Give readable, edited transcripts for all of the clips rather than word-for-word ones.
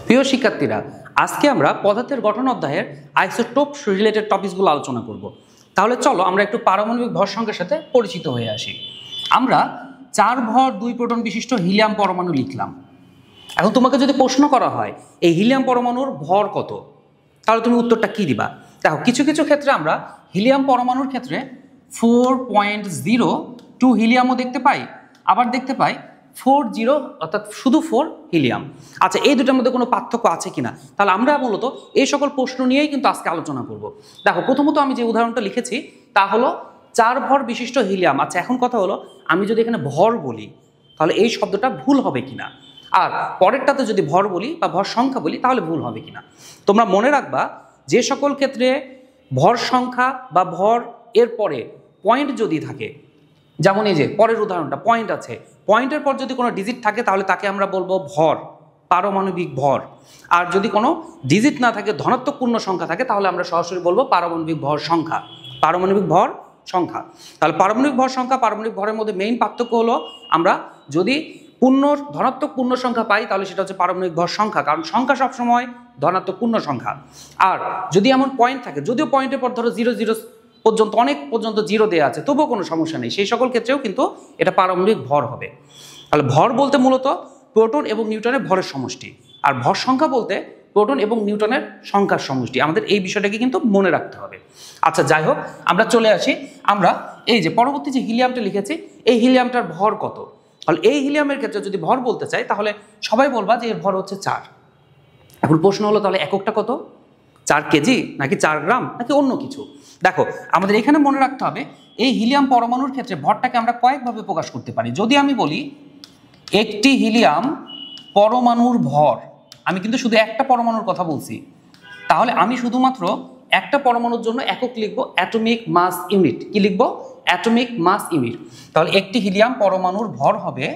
প্রিয় শিক্ষার্থীরা, আজকে আমরা পদার্থের গঠন অধ্যায়ের আইসোটোপ রিলেটেড টপিকসগুলো আলোচনা করব। তাহলে চলো আমরা একটু পারমাণবিক ভর সংখ্যার সাথে পরিচিত হয়ে আসি। আমরা 4 ভর 2 প্রোটন বিশিষ্ট হিলিয়াম পরমাণু লিখলাম। এখন তোমাকে যদি প্রশ্ন করা হয় এই হিলিয়াম পরমাণুর ভর কত, তাহলে তুমি উত্তরটা কি দিবা? দেখো, কিছু কিছু ক্ষেত্রে আমরা হিলিয়াম পরমাণুর ক্ষেত্রে 4.02 হিলিয়ামও দেখতে পাই, আবার দেখতে পাই 40 অর্থাৎ শুধু 4 হিলিয়াম। আচ্ছা, এই দুটার মধ্যে কোনো পার্থক্য আছে কিনা? তাহলে আমরা মূলত এই সকল প্রশ্ন নিয়েই কিন্তু আজকে আলোচনা করব। দেখো, প্রথমত আমি যে উদাহরণটা লিখেছি তা হলো 4 ভর বিশিষ্ট হিলিয়াম। আচ্ছা, এখন কথা হলো আমি যদি এখানে ভর বলি তাহলে এই শব্দটা ভুল হবে কিনা, আর পরেরটাতে যদি ভর বলি বা ভর সংখ্যা বলি তাহলে ভুল হবে কিনা। তোমরা মনে রাখবা, যে সকল ক্ষেত্রে ভর সংখ্যা বা ভর এর পরে পয়েন্ট যদি থাকে, যেমন এই যে পরের উদাহরণটা পয়েন্ট আছে, পয়েন্টের পর যদি কোনো ডিজিট থাকে তাহলে তাকে আমরা বলবো ভর, পারমাণবিক ভর। আর যদি কোনো ডিজিট না থাকে, ধনাত্মক পূর্ণ সংখ্যা থাকে, তাহলে আমরা সরাসরি বলবো পারমাণবিক ভর সংখ্যা, পারমাণবিক ভর সংখ্যা। তাহলে পারমাণবিক ভর সংখ্যা পারমাণবিক ভরের মধ্যে মেইন পার্থক্য হলো আমরা যদি ধনাত্মক পূর্ণ সংখ্যা পাই তাহলে সেটা হচ্ছে পারমাণবিক ভর সংখ্যা, কারণ সংখ্যা সবসময় ধনাত্মক পূর্ণ সংখ্যা। আর যদি এমন পয়েন্ট থাকে, যদিও পয়েন্টের পর ধরো 00 পর্যন্ত অনেক পর্যন্ত 0 দেওয়া আছে, তবুও কোনো সমস্যা নেই, সেই সকল ক্ষেত্রেও কিন্তু এটা পারমাণবিক ভর হবে। তাহলে ভর বলতে মূলত প্রোটন এবং নিউট্রনের ভরের সমষ্টি, আর ভর সংখ্যা বলতে প্রোটন এবং নিউট্রনের সংখ্যার সমষ্টি। আমাদের এই বিষয়টাকে কিন্তু মনে রাখতে হবে। আচ্ছা, যাই হোক, আমরা চলে আসি। আমরা এই যে পরবর্তী যে হিলিয়ামটা লিখেছি, এই হিলিয়ামটার ভর কত? তাহলে এই হিলিয়ামের ক্ষেত্রে যদি ভর বলতে চাই তাহলে সবাই বলবা যে এর ভর হচ্ছে 4। এখন প্রশ্ন হলো তাহলে এককটা কত? 4 কেজি নাকি 4 গ্রাম নাকি অন্য কিছু? দেখো, আমাদের এখানে মনে রাখতে হবে এই হিলিয়াম পরমাণুর ক্ষেত্রে ভরটাকে আমরা কয়েকভাবে প্রকাশ করতে পারি। যদি আমি বলি একটি হিলিয়াম পরমাণুর ভর, আমি কিন্তু শুধু একটা পরমাণুর কথা বলছি, তাহলে আমি শুধুমাত্র একটা পরমাণুর জন্য একক লিখব, অ্যাটমিক মাস ইউনিট। কি লিখব? Atomic mass unit. তাহলে একটি হিলিয়াম পরমাণুর ভর হবে,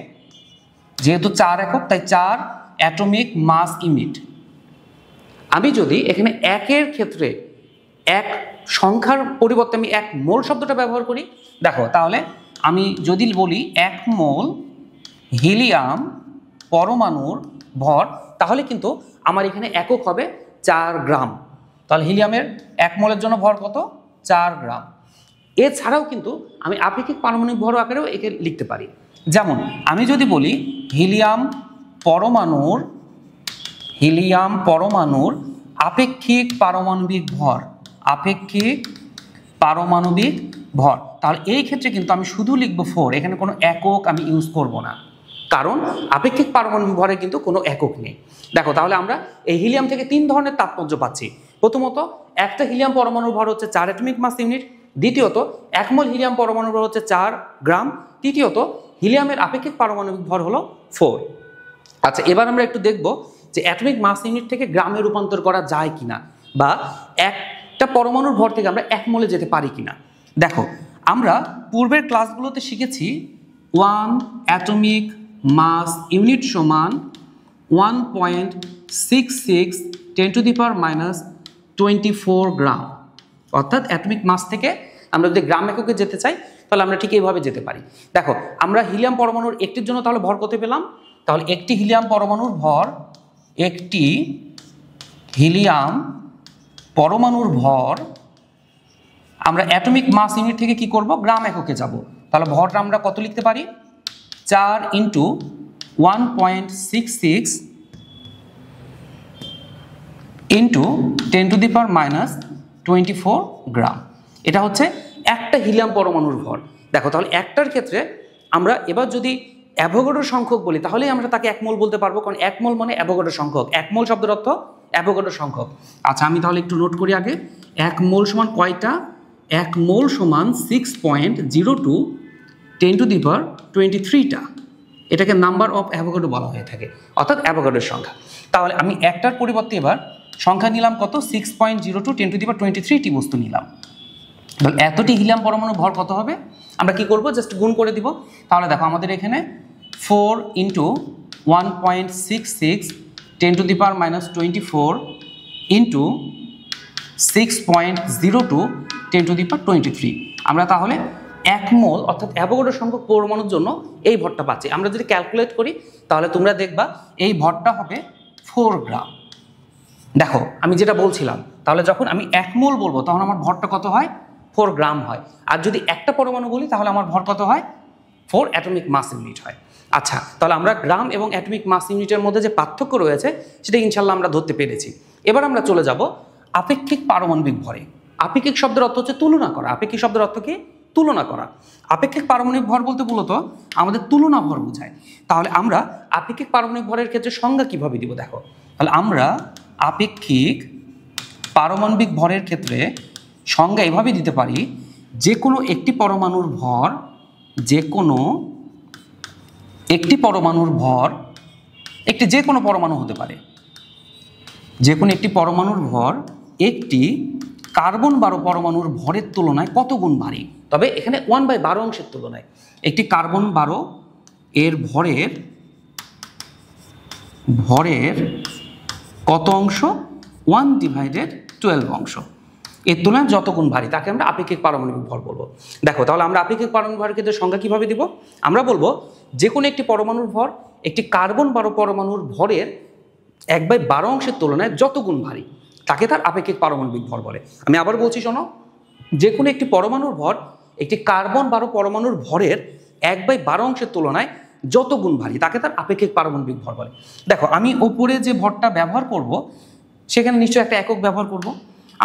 যেহেতু 4 একক তাই 4 অ্যাটমিক মাস ইউনিট। আমি যদি এখানে একের ক্ষেত্রে এক সংখ্যার পরিবর্তে আমি 1 মোল শব্দটা ব্যবহার করি, দেখো, তাহলে আমি যদি বলি 1 মোল হিলিয়াম পরমাণুর ভর, তাহলে কিন্তু আমার এখানে একক হবে 4 গ্রাম। তাহলে হিলিয়ামের 1 মোলের জন্য ভর কত? 4 গ্রাম। এছাড়াও কিন্তু আমি আপেক্ষিক পারমাণবিক ভর আকারেও একে লিখতে পারি। যেমন আমি যদি বলি হিলিয়াম পরমাণুর আপেক্ষিক পারমাণবিক ভর, আপেক্ষিক পারমাণবিক ভর, তাহলে এই ক্ষেত্রে কিন্তু আমি শুধু লিখবো 4, এখানে কোনো একক আমি ইউজ করব না, কারণ আপেক্ষিক পারমাণবিক ভরে কিন্তু কোনো একক নেই। দেখো, তাহলে আমরা এই হিলিয়াম থেকে 3 ধরনের তাৎপর্য পাচ্ছি। প্রথমত, একটা হিলিয়াম পরমাণুর ভর হচ্ছে 4 অ্যাটমিক মাস ইউনিট। দ্বিতীয়ত, 1 মোল হিলিয়াম পরমাণুর ভর হচ্ছে 4 গ্রাম। তৃতীয়ত, হিলিয়ামের আপেক্ষিক পারমাণবিক ভর হলো 4। আচ্ছা, এবার আমরা একটু দেখব যে অ্যাটমিক মাস ইউনিট থেকে গ্রামে রূপান্তর করা যায় কিনা, বা একটা পরমাণুর ভর থেকে আমরা 1 মোলে যেতে পারি কিনা। দেখো, আমরা পূর্বের ক্লাসগুলোতে শিখেছি 1 অ্যাটমিক মাস ইউনিট সমান 1.66 10⁻⁻24 গ্রাম। অর্থাৎ অ্যাটমিক মাস থেকে আমরা যদি গ্রাম এককে যেতে চাই তাহলে আমরা ঠিক এইভাবে যেতে পারি। দেখো, আমরা হিলিয়াম পরমাণুর একটির জন্য তাহলে ভর কত পেলাম? তাহলে একটি হিলিয়াম পরমাণুর ভর, একটি হিলিয়াম পরমাণুর ভর আমরা অ্যাটমিক মাস ইউনিট থেকে কি করব? গ্রাম এককে যাব। তাহলে ভরটা আমরা কত লিখতে পারি? 4 × 1.66 × 10⁻⁻24 গ্রাম। এটা হচ্ছে একটা হিলিয়াম পরমাণুর ভর। দেখো, তাহলে একটার ক্ষেত্রে আমরা এবার যদি অ্যাভোগাড্রো সংখ্যক বলি তাহলেই আমরা তাকে 1 মোল বলতে পারবো, কারণ 1 মোল মানে অ্যাভোগাড্রো সংখ্যক। 1 মোল শব্দের অর্থ অ্যাভোগাড্রো সংখ্যক। আচ্ছা, আমি তাহলে একটু নোট করি আগে। 1 মোল সমান কয়টা? 1 মোল সমান 6.02 10⁻23টা। এটাকে নাম্বার অফ অ্যাভোগাড্রো বলা হয়ে থাকে, অর্থাৎ অ্যাভোগাড্রোর সংখ্যা। তাহলে আমি একটার পরিবর্তে এবার সংখ্যা নিলাম কত? 6.02 10⁻23টি বস্তু নিলাম। তাহলে এতটি হিলিয়াম পরমাণু ভর কত হবে? আমরা কি করব? জাস্ট গুণ করে দিব। তাহলে দেখো, আমাদের এখানে 4 × 1.66 10⁻⁻24 × 6.02 10⁻23। আমরা তাহলে 1 মোল অর্থাৎ অ্যাভোগাড্রো সংখ্যক পরমাণুর জন্য এই ভরটা পাচ্ছি। আমরা যদি ক্যালকুলেট করি তাহলে তোমরা দেখবা এই ভরটা হবে 4 গ্রাম। দেখো আমি যেটা বলছিলাম, তাহলে যখন আমি 1 মোল বলবো তখন আমার ভরটা কত হয়? 4 গ্রাম হয়। আর যদি একটা পরমাণু বলি তাহলে আমার ভর কত হয়? 4 অ্যাটমিক মাস ইউনিট হয়। আচ্ছা, তাহলে আমরা গ্রাম এবং অ্যাটমিক মাস ইউনিটের মধ্যে যে পার্থক্য রয়েছে সেটা ইনশাল্লাহ আমরা ধরতে পেরেছি। এবার আমরা চলে যাব আপেক্ষিক পারমাণবিক ভরে। আপেক্ষিক শব্দের অর্থ হচ্ছে তুলনা করা। আপেক্ষিক শব্দের অর্থ কি? তুলনা করা। আপেক্ষিক পারমাণবিক ভর বলতে মূলত আমাদের তুলনা ভর বোঝায়। তাহলে আমরা আপেক্ষিক পারমাণবিক ভরের ক্ষেত্রে সংজ্ঞা কিভাবে দিব দেখো। তাহলে আমরা আপেক্ষিক পারমাণবিক ভরের ক্ষেত্রে সংজ্ঞা এভাবে দিতে পারি, যে কোনো একটি পরমাণুর ভর, যে কোনো একটি পরমাণুর ভর, একটি যে কোনো পরমাণু হতে পারে, যে কোনো একটি পরমাণুর ভর একটি কার্বন 12 পরমাণুর ভরের তুলনায় কত গুণ ভারী। তবে এখানে 1/12 অংশের তুলনায় একটি কার্বন 12 এর ভরের কত অংশ? 1/12 অংশ। এর তুলনায় যত গুণ ভারী তাকে আমরা আপেক্ষিক পারমাণবিক ভর বলবো। দেখো, তাহলে আমরা আপেক্ষিক পারমাণবিক ভরের ক্ষেত্রে সংজ্ঞা কিভাবে দিব? আমরা বলবো যে কোনো একটি পরমাণুর ভর একটি কার্বন 12 পরমাণুর ভরের 1/12 অংশের তুলনায় যত গুণ ভারী তাকে তার আপেক্ষিক পারমাণবিক ভর বলে। আমি আবার বলছি শোনো, যে কোনো একটি পরমাণুর ভর একটি কার্বন 12 পরমাণুর ভরের 1/12 অংশের তুলনায় যত গুণ ভারী তাকে তার আপেক্ষিক পারমাণবিক ভর বলে। দেখো, আমি ওপরে যে ভরটা ব্যবহার করব সেখানে নিশ্চয়ই একটা একক ব্যবহার করব।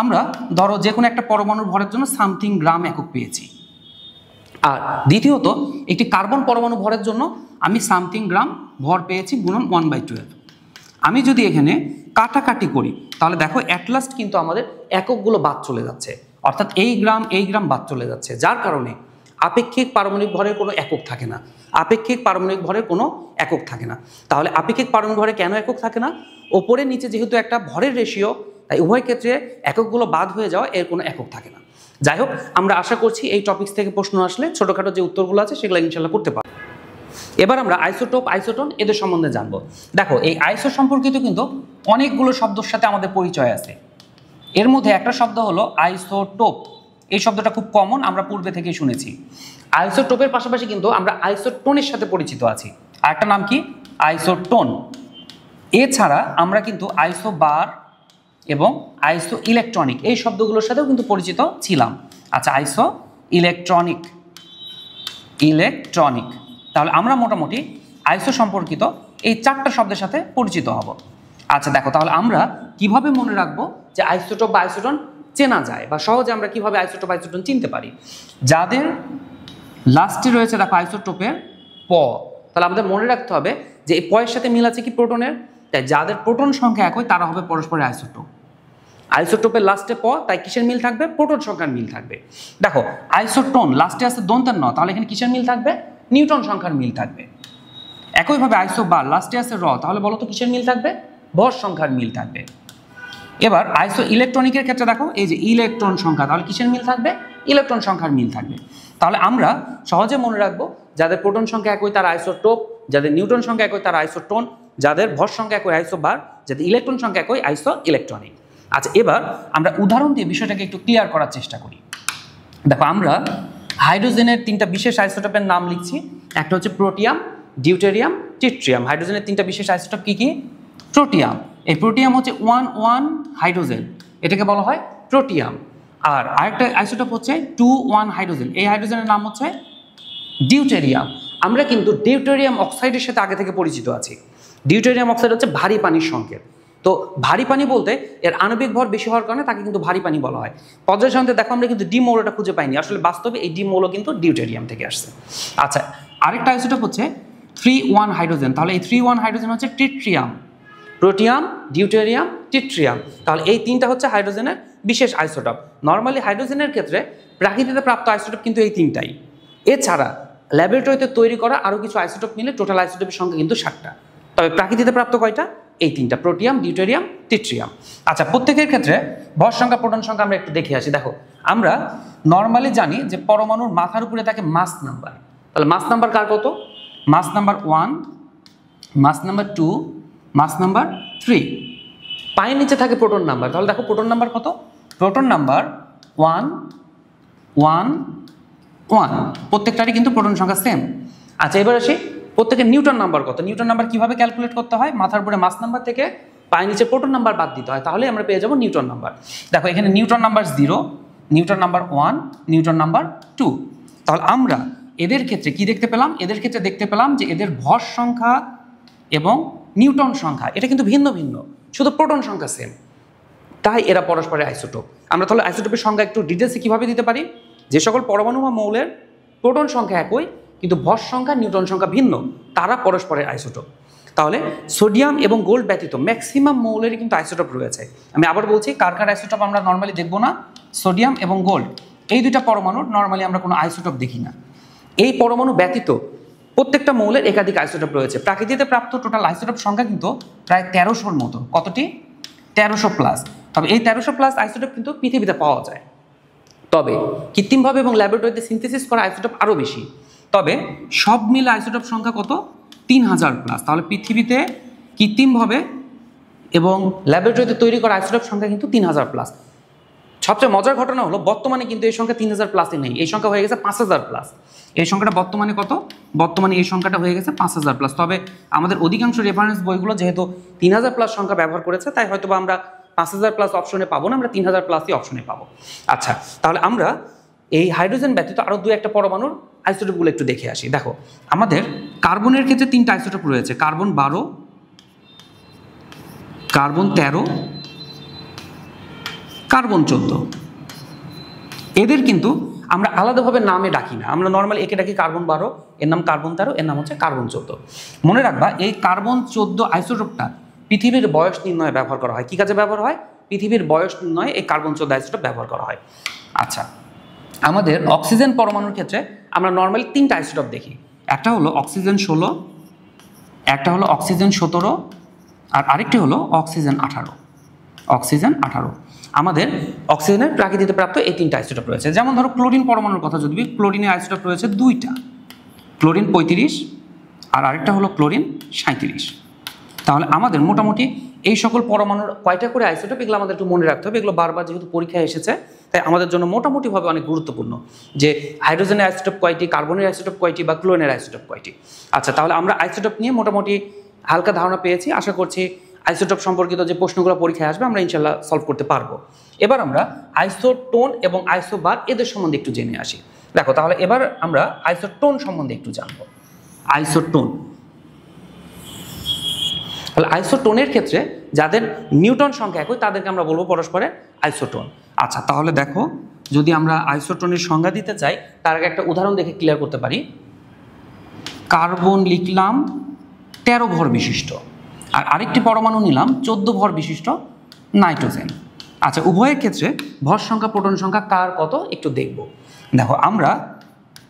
আমরা ধরো যে কোনো একটা পরমাণুর ভরের জন্য সামথিং গ্রাম একক পেয়েছি, আর দ্বিতীয়ত একটি কার্বন পরমাণু ভরের জন্য আমি সামথিং গ্রাম ভর পেয়েছি গুণন 1/12। আমি যদি এখানে কাটাকাটি করি তাহলে দেখো অ্যাট লাস্ট কিন্তু আমাদের এককগুলো বাদ চলে যাচ্ছে, অর্থাৎ এই গ্রাম বাদ চলে যাচ্ছে, যার কারণে আপেক্ষিক পারমাণবিক ভরের কোনো একক থাকে না। আপেক্ষিক পারমাণবিক ভরের কোনো একক থাকে না। তাহলে আপেক্ষিক পারমাণবিক ভরে কেন একক থাকে না? ওপরে নিচে যেহেতু একটা ভরের রেশিও, তাই উভয় ক্ষেত্রে এককগুলো বাদ হয়ে যাওয়া, এর কোনো একক থাকে না। যাই হোক, আমরা আশা করছি এই টপিকস থেকে প্রশ্ন আসলে ছোটোখাটো যে উত্তরগুলো আছে সেগুলো ইনশাল্লাহ করতে পারবো। এবার আমরা আইসোটোপ, আইসোটোন এদের সম্বন্ধে জানবো। দেখো, এই আইসো সম্পর্কিত কিন্তু অনেকগুলো শব্দের সাথে আমাদের পরিচয় আছে। এর মধ্যে একটা শব্দ হলো আইসোটোপ। এই শব্দটা খুব কমন, আমরা পূর্বে থেকেই শুনেছি। আইসোটোপের পাশাপাশি কিন্তু আমরা আইসোটোনের সাথে পরিচিত আছি। আরেকটা নাম কি? আইসোটোন। এছাড়া আমরা কিন্তু আইসোবার এবং আইসো ইলেকট্রনিক এই শব্দগুলোর সাথেও কিন্তু পরিচিত ছিলাম। আচ্ছা, আইসো ইলেকট্রনিক, তাহলে আমরা মোটামুটি আইসো সম্পর্কিত এই 4টা শব্দের সাথে পরিচিত হব। আচ্ছা দেখো, তাহলে আমরা কিভাবে মনে রাখবো যে আইসোটোপ বা আইসোটোন চেনা যায়, বা সহজে আমরা কিভাবে আইসোটোপ আইসোটোন চিনতে পারি? যাদের লাস্টে রয়েছে দেখো আইসোটোপের প, তাহলে আমাদের মনে রাখতে হবে যে এই পয়ের সাথে মিল আছে কি প্রোটনের, তাই যাদের প্রোটন সংখ্যা একই তারা হবে পরস্পরের আইসোটোপ। আইসোটোপের লাস্টে প, তাই কিসের মিল থাকবে? প্রোটন সংখ্যার মিল থাকবে। দেখো, আইসোটোন লাস্টে আছে দন্তের ন, তাহলে এখানে কিসের মিল থাকবে? নিউটন সংখ্যার মিল থাকবে। একইভাবে আইসোবার লাস্টে আছে র, তাহলে বলো তো কিসের মিল থাকবে? ভর সংখ্যার মিল থাকবে। এবার আইসো ইলেকট্রনিকের ক্ষেত্রে দেখো, এই যে ইলেকট্রন সংখ্যা, তাহলে কিসের মিল থাকবে? ইলেকট্রন সংখ্যার মিল থাকবে। তাহলে আমরা সহজে মনে রাখবো যাদের প্রোটন সংখ্যা একই তারা আইসোটোপ, যাদের নিউটন সংখ্যা একই তারা আইসোটোন, যাদের ভর সংখ্যা একই আইসোবার, যাদের ইলেকট্রন সংখ্যা একই আইসো ইলেকট্রনিক। আচ্ছা, এবার আমরা উদাহরণ দিয়ে বিষয়টাকে একটু ক্লিয়ার করার চেষ্টা করি। দেখো, আমরা হাইড্রোজেনের 3টা বিশেষ আইসোটোপের নাম লিখছি। একটা হচ্ছে প্রোটিয়াম, ডিউটেরিয়াম, ট্রিটিয়াম। হাইড্রোজেনের 3টা বিশেষ আইসোটোপ কি কি? প্রোটিয়াম। এই প্রোটিয়াম হচ্ছে 1,1 হাইড্রোজেন, এটাকে বলা হয় প্রোটিয়াম। আর আরেকটা আইসোটোপ হচ্ছে 2,1 হাইড্রোজেন, এই হাইড্রোজেনের নাম হচ্ছে ডিউটেরিয়াম। আমরা কিন্তু ডিউটেরিয়াম অক্সাইডের সাথে আগে থেকে পরিচিত আছি। ডিউটেরিয়াম অক্সাইড হচ্ছে ভারী পানির সংকেত। তো ভারী পানি বলতে এর আণবিক ভর বেশি হওয়ার কারণে তাকে কিন্তু ভারী পানি বলা হয়। পর্যায় সারণীতে দেখো আমরা কিন্তু ডি মৌলটা খুঁজে পাইনি, আসলে বাস্তবে এই ডি মৌল কিন্তু ডিউটেরিয়াম থেকে আসছে। আচ্ছা, আরেকটা আইসোটোপ হচ্ছে 3,1 হাইড্রোজেন, তাহলে এই 3,1 হাইড্রোজেন হচ্ছে ট্রিটিয়াম। প্রোটিয়াম, ডিউটেরিয়াম, ট্রিটিয়াম, তাহলে এই 3টা হচ্ছে হাইড্রোজেনের বিশেষ আইসোটোপ। নর্মালি হাইড্রোজেনের ক্ষেত্রে প্রাকৃতিকভাবে প্রাপ্ত আইসোটোপ কিন্তু এই 3টাই। এছাড়া ল্যাবরেটরিতে তৈরি করা আরও কিছু আইসোটোপ মিলে টোটাল আইসোটোপের সংখ্যা কিন্তু 7টা। তবে প্রাকৃতিকভাবে প্রাপ্ত কয়টা? এই 3টা, প্রোটিয়াম, ডিউটেরিয়াম, ট্রিটিয়াম। আচ্ছা, প্রত্যেকের ক্ষেত্রে ভর সংখ্যা, প্রোটন সংখ্যা আমরা একটু দেখে আসি। দেখো, আমরা নর্মালি জানি যে পরমাণুর মাথার উপরে থাকে মাস নাম্বার। তাহলে মাস নাম্বার কার কত? মাস নাম্বার 1, মাস নাম্বার 2, মাস নাম্বার 3। পায়ের নিচে থাকে প্রোটন নাম্বার। তাহলে দেখো প্রোটন নাম্বার কত? Proton number 1, 1, 1। প্রত্যেকটারই কিন্তু প্রোটন সংখ্যা সেম। আচ্ছা, এবার আসি প্রত্যেকের নিউটন নাম্বার কত? নিউটন নাম্বার কিভাবে ক্যালকুলেট করতে হয়? মাথার উপরে মাস নাম্বার থেকে পায়ের নিচে প্রোটন নাম্বার বাদ দিতে হয়, তাহলে আমরা পেয়ে যাবো নিউটন নাম্বার। দেখো এখানে Newton number 0, Newton number 1, Newton number 2। তাহলে আমরা এদের ক্ষেত্রে কি দেখতে পেলাম? এদের ক্ষেত্রে দেখতে পেলাম যে এদের ভর সংখ্যা এবং নিউটন সংখ্যা এটা কিন্তু ভিন্ন ভিন্ন, শুধু প্রোটন সংখ্যা সেম, তাই এরা পরস্পরের আইসোটোপ। আমরা তাহলে আইসোটোপের সংখ্যা একটু ডিটেলসে কীভাবে দিতে পারি? যে সকল পরমাণু বা মৌলের প্রোটন সংখ্যা একই কিন্তু ভর সংখ্যা নিউটন সংখ্যা ভিন্ন, তারা পরস্পরের আইসোটোপ। তাহলে সোডিয়াম এবং গোল্ড ব্যতীত ম্যাক্সিমাম মৌলেরই কিন্তু আইসোটোপ রয়েছে। আমি আবার বলছি, কার কার আইসোটোপ আমরা নর্মালি দেখবো না? সোডিয়াম এবং গোল্ড, এই দুইটা পরমাণুর নর্মালি আমরা কোনো আইসোটোপ দেখি না। এই পরমাণু ব্যতীত প্রত্যেকটা মৌলের একাধিক আইসোটোপ রয়েছে। প্রাকৃতিতে প্রাপ্ত টোটাল আইসোটোপ সংখ্যা কিন্তু প্রায় 1300-র মতো। কতটি? 1300+। তবে এই 1300+ আইসোটোপ কিন্তু পৃথিবীতে পাওয়া যায়, তবে কৃত্রিমভাবে এবং ল্যাবরেটরিতে সিনথেসিস করা আইসোটোপ আরও বেশি। তবে সব মিলে আইসোটোপ সংখ্যা কত? 3000+। তাহলে পৃথিবীতে কৃত্রিমভাবে এবং ল্যাবরেটরিতে তৈরি করা আইসোটোপ সংখ্যা কিন্তু 3000+। সবচেয়ে মজার ঘটনা হলো বর্তমানে কিন্তু এই সংখ্যা 3000+ই নেই, এই সংখ্যা হয়ে গেছে 5000+। এই সংখ্যাটা বর্তমানে কত? বর্তমানে এই সংখ্যাটা হয়ে গেছে 5000+। তবে আমাদের অধিকাংশ রেফারেন্স বইগুলো যেহেতু 3000+ সংখ্যা ব্যবহার করেছে, তাই হয়তো আমরা 5000+ অপশনে পাবো না, আমরা 3000+ই অপশনে পাবো। আচ্ছা, তাহলে আমরা এই হাইড্রোজেন ব্যতীত আরও 2-1টা পরমাণুর আইসোটোপগুলো একটু দেখে আসি। দেখো আমাদের কার্বনের ক্ষেত্রে 3টা আইসোটোপ রয়েছে, কার্বন 12, কার্বন 13, কার্বন 14। এদের কিন্তু আমরা আলাদাভাবে নামে ডাকি না, আমরা নর্মালি একে ডাকি কার্বন 12, এর নাম কার্বন 13, এর নাম হচ্ছে কার্বন 14। মনে রাখবা এই কার্বন 14 আইসোটোপটা পৃথিবীর বয়স নির্ণয়ে ব্যবহার করা হয়। কি কাজে ব্যবহার হয়? পৃথিবীর বয়স নির্ণয়ে এই কার্বন 14 আইসোটোপ ব্যবহার করা হয়। আচ্ছা, আমাদের অক্সিজেন পরমাণুর ক্ষেত্রে আমরা নর্মালি 3টা আইসোটোপ দেখি। একটা হলো অক্সিজেন 16, একটা হলো অক্সিজেন 17, আর আরেকটি হলো অক্সিজেন 18। অক্সিজেন 18। আমাদের অক্সিজেনের প্রাকৃতিতে প্রাপ্ত এই 3টা আইসোটোপ রয়েছে। যেমন ধরো ক্লোরিন পরমাণুর কথা যদি, ক্লোরিনের আইসোটোপ রয়েছে 2টা, ক্লোরিন 35 আর আরেকটা হলো ক্লোরিন 37। তাহলে আমাদের মোটামুটি এই সকল পরমাণুর কয়টা করে আইসোটোপ, এগুলো আমাদের একটু মনে রাখতে হবে। এগুলো বারবার যেহেতু পরীক্ষায় এসেছে, তাই আমাদের জন্য মোটামুটিভাবে অনেক গুরুত্বপূর্ণ যে হাইড্রোজেনের আইসোটোপ কয়টি, কার্বনের আইসোটোপ কয়টি বা ক্লোরিনের আইসোটোপ কয়টি। আচ্ছা, তাহলে আমরা আইসোটোপ নিয়ে মোটামুটি হালকা ধারণা পেয়েছি। আশা করছি আইসোটোপ সম্পর্কিত যে প্রশ্নগুলো পরীক্ষায় আসবে আমরা ইনশাল্লাহ সলভ করতে পারবো। এবার আমরা আইসোটোন এবং আইসোবার এদের সম্বন্ধে একটু জেনে আসি। দেখো তাহলে এবার আমরা আইসোটোন সম্বন্ধে একটু জানবো। আইসোটোন, তাহলে আইসোটোনের ক্ষেত্রে যাদের নিউটন সংখ্যা একই তাদেরকে আমরা বলবো পরস্পরের আইসোটোন। আচ্ছা, তাহলে দেখো যদি আমরা আইসোটোনের সংজ্ঞা দিতে চাই তার আগে একটা উদাহরণ দেখে ক্লিয়ার করতে পারি। কার্বন লিখলাম 13 ভর বিশিষ্ট, আর আরেকটি পরমাণু নিলাম 14 ভর বিশিষ্ট নাইট্রোজেন। আচ্ছা, উভয়ের ক্ষেত্রে ভর সংখ্যা প্রোটন সংখ্যা কার কত একটু দেখব। দেখো আমরা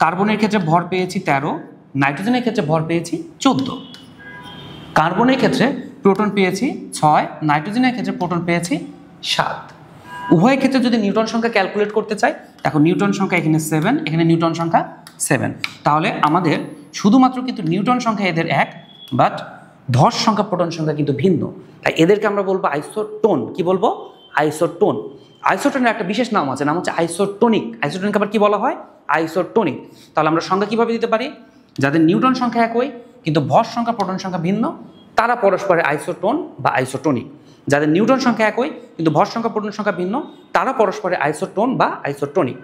কার্বনের ক্ষেত্রে ভর পেয়েছি 13, নাইট্রোজেনের ক্ষেত্রে ভর পেয়েছি 14। কার্বনের ক্ষেত্রে প্রোটন পেয়েছি 6, নাইট্রোজেনের ক্ষেত্রে প্রোটন পেয়েছি 7। উভয়ের ক্ষেত্রে যদি নিউটন সংখ্যা ক্যালকুলেট করতে চাই, দেখো নিউটন সংখ্যা এখানে 7, এখানে নিউটন সংখ্যা 7। তাহলে আমাদের শুধুমাত্র কিন্তু নিউটন সংখ্যা এদের এক, বাট ভর সংখ্যা প্রোটন সংখ্যা কিন্তু ভিন্ন, তাই এদেরকে আমরা বলবো আইসোটোন। কি বলবো? আইসোটোন। আইসোটোনের একটা বিশেষ নাম আছে, নাম হচ্ছে আইসোটোনিক। আইসোটোনিক আবার কি বলা হয়? আইসোটোনিক। তাহলে আমরা সংখ্যা কিভাবে দিতে পারি? যাদের নিউটন সংখ্যা একই কিন্তু ভর সংখ্যা প্রোটন সংখ্যা ভিন্ন, তারা পরস্পরের আইসোটোন বা আইসোটোনিক। যাদের নিউটন সংখ্যা একই কিন্তু ভর সংখ্যা প্রোটন সংখ্যা ভিন্ন, তারা পরস্পরের আইসোটোন বা আইসোটোনিক।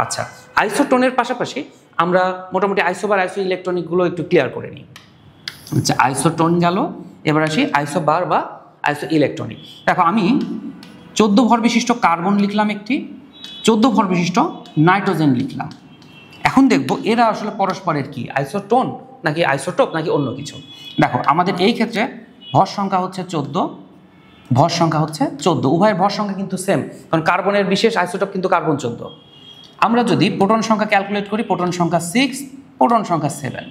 আচ্ছা, আইসোটোনের পাশাপাশি আমরা মোটামুটি আইসোবার আইসো ইলেকট্রনিকগুলো একটু ক্লিয়ার করে নিই। আচ্ছা, আইসোটোন গেল, এবার আসি আইসোবার বা আইসো ইলেকট্রনিক। দেখো আমি 14 ভর বিশিষ্ট কার্বন লিখলাম একটি, 14 ভর বিশিষ্ট নাইট্রোজেন লিখলাম। এখন দেখব এরা আসলে পরস্পরের কি, আইসোটোন নাকি আইসোটোপ নাকি অন্য কিছু। দেখো আমাদের এই ক্ষেত্রে ভর সংখ্যা হচ্ছে 14, ভর সংখ্যা হচ্ছে 14, উভয়ের ভর সংখ্যা কিন্তু সেম, কারণ কার্বনের বিশেষ আইসোটোপ কিন্তু কার্বন 14। আমরা যদি প্রোটন সংখ্যা ক্যালকুলেট করি, প্রোটন সংখ্যা 6, প্রোটন সংখ্যা 7।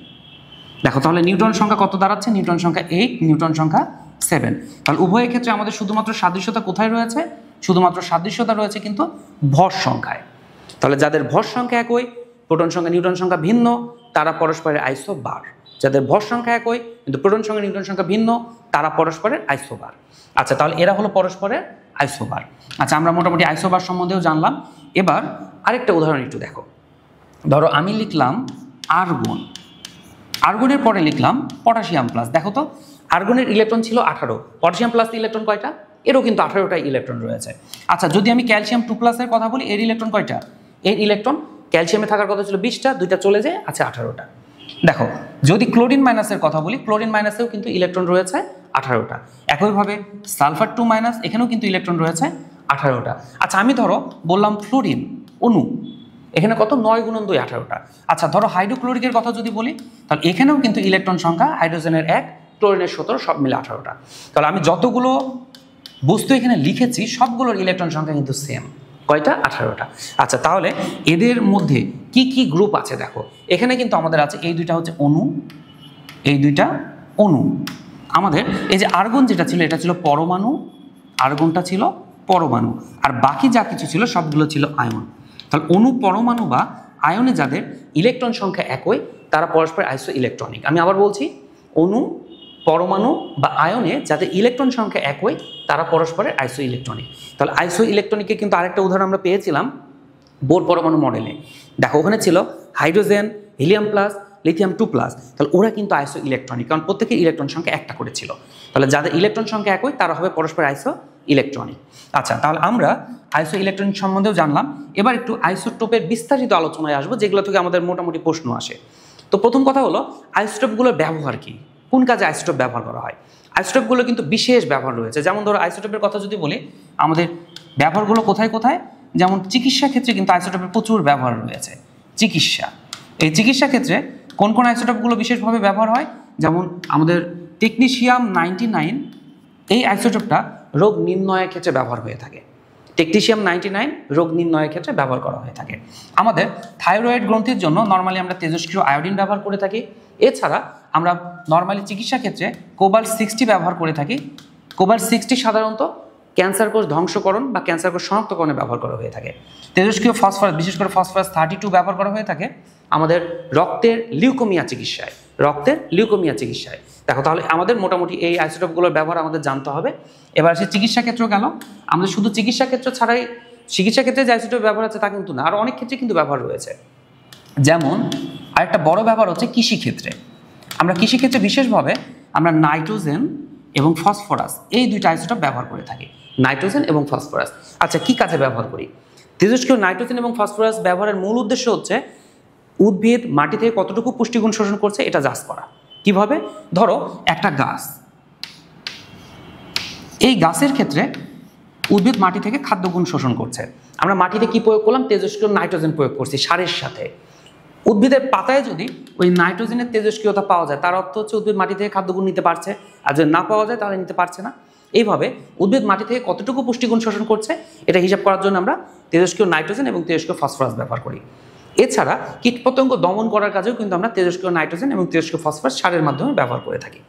দেখো তাহলে নিউটন সংখ্যা কত দাঁড়াচ্ছে? নিউটন সংখ্যা 8, নিউটন সংখ্যা 7। তাহলে উভয়ের ক্ষেত্রে আমাদের শুধুমাত্র সাদৃশ্যতা কোথায় রয়েছে? শুধুমাত্র সাদৃশ্যতা রয়েছে কিন্তু ভর সংখ্যায়। তাহলে যাদের ভর সংখ্যা একই, প্রোটন সংখ্যা নিউটন সংখ্যা ভিন্ন, তারা পরস্পরের আইসোবার। যাদের ভর সংখ্যা একই কিন্তু প্রোটন সংখ্যা নিউটন সংখ্যা ভিন্ন, তারা পরস্পরের আইসোবার। আচ্ছা, তাহলে এরা হলো পরস্পরের আইসোবার। আচ্ছা, আমরা মোটামুটি আইসোবার সম্বন্ধেও জানলাম। এবার আরেকটা উদাহরণ একটু দেখো। ধরো আমি লিখলাম আর্গন, আর্গনের পরে লিখলাম পটাশিয়াম প্লাস। দেখো তো আর্গনের ইলেকট্রন ছিল 18, পটাশিয়াম প্লাস ইলেকট্রন কয়টা? এরও কিন্তু 18টা ইলেকট্রন রয়েছে। আচ্ছা, যদি আমি ক্যালসিয়াম 2+ এর কথা বলি, এর ইলেকট্রন কয়টা? এর ইলেকট্রন ক্যালসিয়ামে থাকার কথা ছিল 20টা, 2টা চলে যায়, আছে 18টা। দেখো, যদি ক্লোরিন মাইনাসের কথা বলি, ক্লোরিন মাইনাসেও কিন্তু ইলেকট্রন রয়েছে 18টা। একইভাবে সালফার 2- এখানেও কিন্তু ইলেকট্রন রয়েছে 18টা। আচ্ছা, আমি ধরো বললাম ফ্লোরিন অণু, এখানে কত? 9 × 2 18টা। আচ্ছা, ধরো হাইড্রোক্লোরিকের কথা যদি বলি, তাহলে এখানেও কিন্তু ইলেকট্রন সংখ্যা হাইড্রোজেনের 1, ক্লোরিনের 17, সব মিলে 18টা। তাহলে আমি যতগুলো বস্তু এখানে লিখেছি সবগুলোর ইলেকট্রন সংখ্যা কিন্তু সেম, কয়টা? 18টা। আচ্ছা, তাহলে এদের মধ্যে কি কি গ্রুপ আছে দেখো, এখানে কিন্তু আমাদের আছে এই দুইটা হচ্ছে অণু, এই দুইটা অণু। আমাদের এই যে আর্গন যেটা ছিল এটা ছিল পরমাণু, আর্গনটা ছিল পরমাণু, আর বাকি যা কিছু ছিল সবগুলো ছিল আয়ন। তাহলে অণু, পরমাণু বা আয়নে যাদের ইলেকট্রন সংখ্যা একই তারা পরস্পর আইসো ইলেকট্রনিক। আমি আবার বলছি, অণু, পরমাণু বা আয়নে যাদের ইলেকট্রন সংখ্যা একই তারা পরস্পরের আইসো ইলেকট্রনিক। তাহলে আইসো ইলেকট্রনিকের কিন্তু আরেকটা উদাহরণ আমরা পেয়েছিলাম বোর পরমাণু মডেলে। দেখো, ওখানে ছিল হাইড্রোজেন, হিলিয়াম প্লাস, লিথিয়াম 2+। তাহলে ওরা কিন্তু আইসো ইলেকট্রনিক, কারণ প্রত্যেকের ইলেকট্রন সংখ্যা একটা করে ছিল। তাহলে যাদের ইলেকট্রন সংখ্যা একই তারা হবে পরস্পর আইসো ইলেকট্রনিক। আচ্ছা, তাহলে আমরা আইসো ইলেকট্রনিক সম্বন্ধেও জানলাম। এবার একটু আইসোটোপের বিস্তারিত আলোচনায় আসবো, যেগুলো থেকে আমাদের মোটামুটি প্রশ্ন আসে। তো প্রথম কথা হলো, আইসোটোপগুলোর ব্যবহার কি, কোন কাজে আইসোটোপ ব্যবহার করা হয়? আইসোটোপগুলো কিন্তু বিশেষ ব্যবহার রয়েছে। যেমন ধরো, আইসোটোপের কথা যদি বলি, আমাদের ব্যবহারগুলো কোথায় কোথায়? যেমন চিকিৎসা ক্ষেত্রে কিন্তু আইসোটোপের প্রচুর ব্যবহার রয়েছে। চিকিৎসা, এই চিকিৎসা ক্ষেত্রে কোন কোন আইসোটোপগুলো বিশেষভাবে ব্যবহার হয়? যেমন আমাদের টেকনিশিয়াম 99, এই আইসোটোপটা রোগ নির্ণয়ের ক্ষেত্রে ব্যবহার হয়ে থাকে। টেকনিশিয়াম 99 রোগ নির্ণয়ের ক্ষেত্রে ব্যবহার করা হয়ে থাকে। আমাদের থাইরয়েড গ্রন্থির জন্য নর্মালি আমরা তেজস্ক্রিয় আয়োডিন ব্যবহার করে থাকি। এছাড়া আমরা নর্মালি চিকিৎসা ক্ষেত্রে কোবাল্ট 60 ব্যবহার করে থাকি। কোবাল্ট 60 সাধারণত ক্যান্সার কোষ ধ্বংসকরণ বা ক্যান্সার কোষ শনাক্তকরণে ব্যবহার করা হয়ে থাকে। তেজস্ক্রিয় ফসফরাস, বিশেষ করে ফসফরাস 32 ব্যবহার করা হয়ে থাকে আমাদের রক্তের লিউকোমিয়া চিকিৎসায়, রক্তের লিউকোমিয়া চিকিৎসায়। দেখো, তাহলে আমাদের মোটামুটি এই আইসোটোপগুলোর ব্যবহার আমাদের জানতে হবে। এবার সে চিকিৎসা ক্ষেত্র গেল, আমাদের শুধু চিকিৎসা ক্ষেত্র ছাড়াই, চিকিৎসা ক্ষেত্রে যে আইসোটোপ ব্যবহার আছে তা কিন্তু না, আরও অনেক ক্ষেত্রে কিন্তু ব্যবহার রয়েছে। যেমন আরেকটা বড় ব্যবহার হচ্ছে কৃষিক্ষেত্রে। আমরা কৃষিক্ষেত্রে বিশেষভাবে আমরা নাইট্রোজেন এবং ফসফরাস, এই দুইটা আইসোটোপ ব্যবহার করে থাকি, নাইট্রোজেন এবং ফসফরাস। আচ্ছা, কি কাজে ব্যবহার করি? তেজস্ক্রিয় নাইট্রোজেন এবং ফসফরাস ব্যবহারের মূল উদ্দেশ্য হচ্ছে উদ্ভিদ মাটি থেকে কতটুকু পুষ্টিগুণ শোষণ করছে এটা জাজ করা। কিভাবে? ধরো একটা গাছ, এই গাছের ক্ষেত্রে উদ্ভিদ মাটি থেকে খাদ্যগুণ শোষণ করছে। আমরা মাটিতে কি প্রয়োগ করলাম? তেজস্ক্রিয় নাইট্রোজেন প্রয়োগ করছি সারের সাথে। উদ্ভিদের পাতায় যদি ওই নাইট্রোজেনের তেজস্ক্রিয়তা পাওয়া যায়, তার অর্থ হচ্ছে উদ্ভিদ মাটি থেকে খাদ্যগুণ নিতে পারছে, আর যদি না পাওয়া যায় তাহলে নিতে পারছে না। এইভাবে উদ্ভিদ মাটি থেকে কতটুকু পুষ্টিগুণ শোষণ করছে এটা হিসাব করার জন্য আমরা তেজস্ক্রিয় নাইট্রোজেন এবং তেজস্ক্রিয় ফসফরাস ব্যবহার করি। এছাড়া কীটপতঙ্গ দমন করার কাজেও কিন্তু আমরা তেজস্ক্রিয় নাইট্রোজেন এবং তেজস্ক্রিয় ফসফরাস সারের মাধ্যমে ব্যবহার করে থাকি।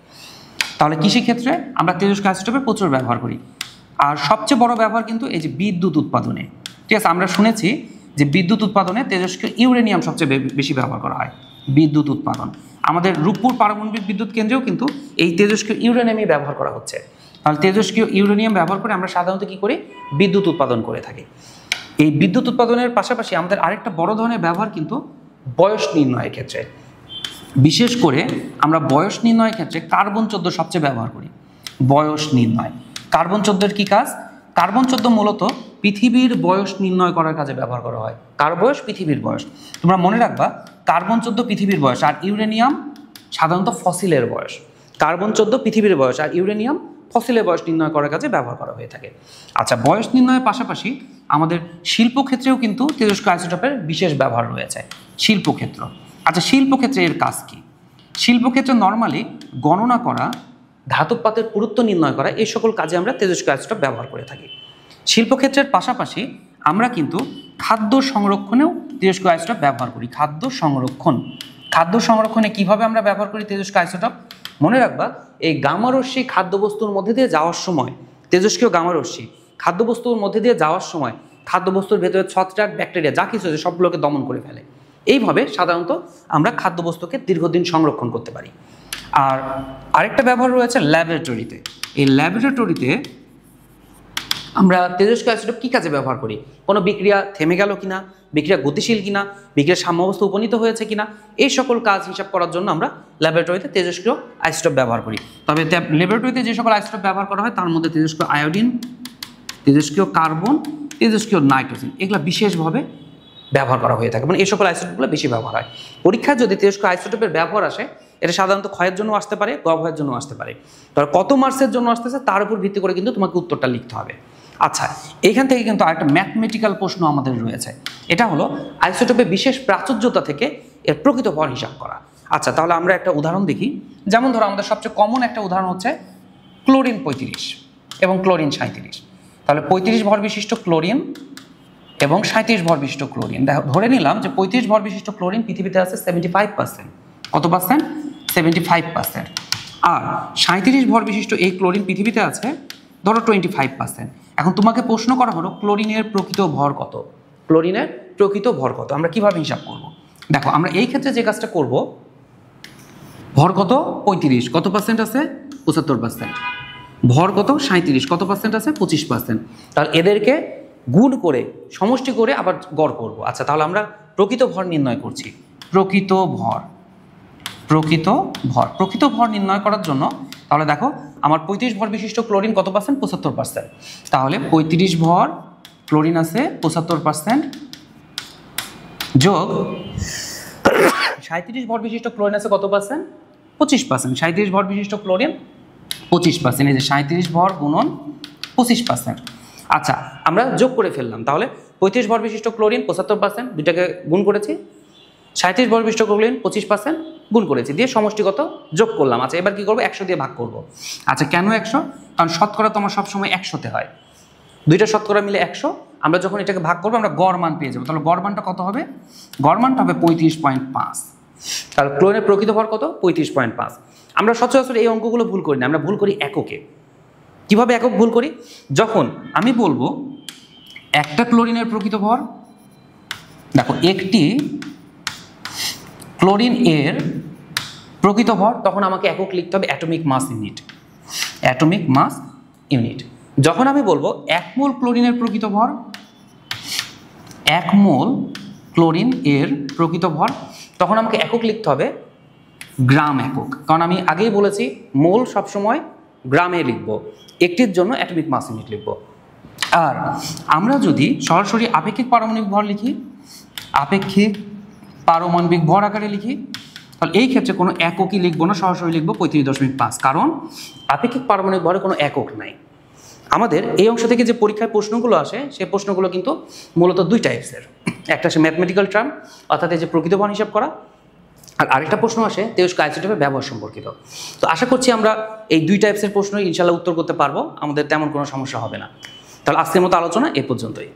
তাহলে কৃষিক্ষেত্রে আমরা তেজস্ক্রিয় আইসোটোপের প্রচুর ব্যবহার করি। আর সবচেয়ে বড় ব্যবহার কিন্তু এই যে বিদ্যুৎ উৎপাদনে। ঠিক আছে, আমরা শুনেছি যে বিদ্যুৎ উৎপাদনে তেজস্ক্রিয় ইউরেনিয়াম সবচেয়ে বেশি ব্যবহার করা হয়। বিদ্যুৎ উৎপাদন, আমাদের রূপপুর পারমাণবিক বিদ্যুৎ কেন্দ্রেও কিন্তু এই তেজস্ক্রিয় ইউরেনিয়ামই ব্যবহার করা হচ্ছে। তাহলে তেজস্ক্রিয় ইউরেনিয়াম ব্যবহার করে আমরা সাধারণত কী করি? বিদ্যুৎ উৎপাদন করে থাকি। এই বিদ্যুৎ উৎপাদনের পাশাপাশি আমাদের আরেকটা বড় ধরনের ব্যবহার কিন্তু বয়স নির্ণয়ের ক্ষেত্রে। বিশেষ করে আমরা বয়স নির্ণয়ের ক্ষেত্রে কার্বন 14 সবচেয়ে ব্যবহার করি। বয়স নির্ণয়, কার্বন 14-এর কী কাজ? কার্বন 14 মূলত পৃথিবীর বয়স নির্ণয় করার কাজে ব্যবহার করা হয়। কার বয়স? পৃথিবীর বয়স। তোমরা মনে রাখবা, কার্বন 14 পৃথিবীর বয়স, আর ইউরেনিয়াম সাধারণত ফসিলের বয়স। কার্বন 14 পৃথিবীর বয়স, আর ইউরেনিয়াম ফসিলের বয়স নির্ণয় করার কাজে ব্যবহার করা হয়ে থাকে। আচ্ছা, বয়স নির্ণয়ের পাশাপাশি আমাদের শিল্পক্ষেত্রেও কিন্তু তেজস্ক্রিয় আইসোটোপের বিশেষ ব্যবহার রয়েছে। শিল্পক্ষেত্র, আচ্ছা শিল্পক্ষেত্রে এর কাজ কি? শিল্পক্ষেত্রে নর্মালি গণনা করা, ধাতবপাতের পুরুত্ব নির্ণয় করা, এই সকল কাজে আমরা তেজস্ক্রিয় আইসোটোপ ব্যবহার করে থাকি। শিল্পক্ষেত্রের পাশাপাশি আমরা কিন্তু খাদ্য সংরক্ষণেও তেজস্ক্রিয় আইসোটোপ ব্যবহার করি। খাদ্য সংরক্ষণ, খাদ্য সংরক্ষণে কিভাবে আমরা ব্যবহার করি তেজস্ক্রিয় আইসোটোপ? মনে রাখবা, এই গামা রশ্মি খাদ্যবস্তুর মধ্যে দিয়ে যাওয়ার সময়, তেজস্ক্রিয় গামা রশ্মি খাদ্যবস্তুর মধ্যে দিয়ে যাওয়ার সময় খাদ্যবস্তুর ভেতরে ছত্রাক, ব্যাকটেরিয়া যা কিছু আছে সবগুলোকে দমন করে ফেলে। এইভাবে সাধারণত আমরা খাদ্যবস্তুকে দীর্ঘদিন সংরক্ষণ করতে পারি। আর আরেকটা ব্যবহার রয়েছে ল্যাবরেটরিতে। এই ল্যাবরেটরিতে আমরা তেজস্ক্রিয় আইসোটোপ কী কাজে ব্যবহার করি? কোনো বিক্রিয়া থেমে গেল কিনা, বিক্রিয়া গতিশীল কিনা, বিক্রিয়ার সাম্যাবস্থা উপনীত হয়েছে কিনা, এই সকল কাজ হিসাব করার জন্য আমরা ল্যাবরেটরিতে তেজস্ক্রিয় আইসোটোপ ব্যবহার করি। তবে ল্যাবরেটরিতে যে সকল আইসোটোপ ব্যবহার করা হয় তার মধ্যে তেজস্ক্রিয় আয়োডিন, তেজস্ক্রিয় কার্বন, তেজস্ক্রিয় নাইট্রোজেন এগুলো বিশেষভাবে ব্যবহার করা হয়ে থাকে, মানে এই সকল আইসোটোপগুলো বেশি ব্যবহার হয়। পরীক্ষায় যদি তেজস্ক্রিয় আইসোটোপের ব্যবহার আসে, এটা সাধারণত ক্ষয়ের জন্য আসতে পারে, গহ্বরের জন্য আসতে পারে। তবে কত মার্কসের জন্য আসতেছে তার উপর ভিত্তি করে কিন্তু তোমাকে উত্তরটা লিখতে হবে। আচ্ছা, এইখান থেকে কিন্তু আরেকটা ম্যাথমেটিক্যাল প্রশ্ন আমাদের রয়েছে, এটা হলো আইসোটোপে বিশেষ প্রাচুর্যতা থেকে এর প্রকৃত ভর হিসাব করা। আচ্ছা, তাহলে আমরা একটা উদাহরণ দেখি। যেমন ধরো আমাদের সবচেয়ে কমন একটা উদাহরণ হচ্ছে ক্লোরিন 35 এবং ক্লোরিন 37। তাহলে 35 ভর বিশিষ্ট ক্লোরিন এবং 37 ভর বিশিষ্ট ক্লোরিন, ধরে নিলাম যে 35 ভর বিশিষ্ট ক্লোরিন পৃথিবীতে আছে 75%। কত পার্সেন্ট? 75%। আর 37 ভর বিশিষ্ট এই ক্লোরিন পৃথিবীতে আছে ধরো 25%। এখন তোমাকে প্রশ্ন করা হলো ক্লোরিনের প্রকৃত ভর কত? ক্লোরিনের প্রকৃত ভর কত? আমরা কিভাবে হিসাব করব? দেখো, আমরা এই ক্ষেত্রে যে কাজটা করব, ভর কত? 35, কত পার্সেন্ট আছে? 75%। ভর কত? 37, কত পার্সেন্ট আছে? 25%। তাহলে এদেরকে গুণ করে সমষ্টি করে আবার গড় করব। আচ্ছা, তাহলে আমরা প্রকৃত ভর নির্ণয় করছি। প্রকৃত ভর নির্ণয় করার জন্য তাহলে দেখো আমার 35 ভর বিশিষ্ট ক্লোরিন কত পার্সেন্ট? 75%। তাহলে 35 ভর ক্লোরিন আছে 75% যোগ 37 ভর বিশিষ্ট ক্লোরিন আছে কত পার্সেন্ট? 25%। 37 ভর বিশিষ্ট ক্লোরিন 25%, এই যে 37 ভর গুণন 25%। আচ্ছা, আমরা যোগ করে ফেললাম। তাহলে 35 ভর বিশিষ্ট ক্লোরিন 75%, দুইটাকে গুণ করেছি। 37 ভর বিশিষ্ট ক্লোরিন 25% গুণ করেছি, দিয়ে সমষ্টিগত যোগ করলাম। আচ্ছা, এবার কি করবো? 100 দিয়ে ভাগ করব। আচ্ছা, কেন 100? কারণ শতকরা তোমার সবসময় 100তে হয়, দুইটা শতকরা মিলে 100। আমরা যখন এটাকে ভাগ করবো আমরা গড় মান পেয়ে যাবো। তাহলে গড় মানটা কত হবে? গড় মানটা হবে 35.5। তাহলে ক্লোরিনের প্রকৃত ভর কত? 35.5। আমরা সচরাচর এই অঙ্কগুলো ভুল করি না, আমরা ভুল করি এককে। কিভাবে একক ভুল করি? যখন আমি বলবো একটা ক্লোরিনের প্রকৃত ভর, দেখো একটি ক্লোরিন এর প্রকৃত ভর, তখন আমাকে একক লিখতে হবে atomic mass unit. Atomic mass unit. যখন আমি বলবো 1 মোল ক্লোরিনের প্রকৃত ভর, 1 মোল ক্লোরিন এর প্রকৃত ভর, তখন আমাকে একক লিখতে হবে গ্রাম একক। কারণ আমি আগেই বলেছি মোল সবসময় গ্রামে লিখব, একটির জন্য অ্যাটমিক মাস ইউনিট লিখব। আর আমরা যদি সরাসরি আপেক্ষিক পারমাণবিক ভর লিখি, আপেক্ষিক পারমাণবিক ভর আকারে লিখি, তাহলে এই ক্ষেত্রে কোনো এককই লিখবো না, সরাসরি লিখবো 35.5। কারণ আপেক্ষিক পারমাণবিক ভরে কোনো একক নাই। আমাদের এই অংশ থেকে যে পরীক্ষায় প্রশ্নগুলো আসে, সেই প্রশ্নগুলো কিন্তু মূলত দুই টাইপসের। একটা আসে ম্যাথমেটিক্যাল টার্ম, অর্থাৎ এই যে প্রকৃত ভর হিসাব করা, আর আরেকটা প্রশ্ন আসে তেজস্ক্রিয় আইসোটোপের ব্যবহার সম্পর্কিত। তো আশা করছি আমরা এই দুই টাইপসের প্রশ্ন ইনশাল্লাহ উত্তর করতে পারবো, আমাদের তেমন কোনো সমস্যা হবে না। তাহলে আজকের মতো আলোচনা এ পর্যন্তই।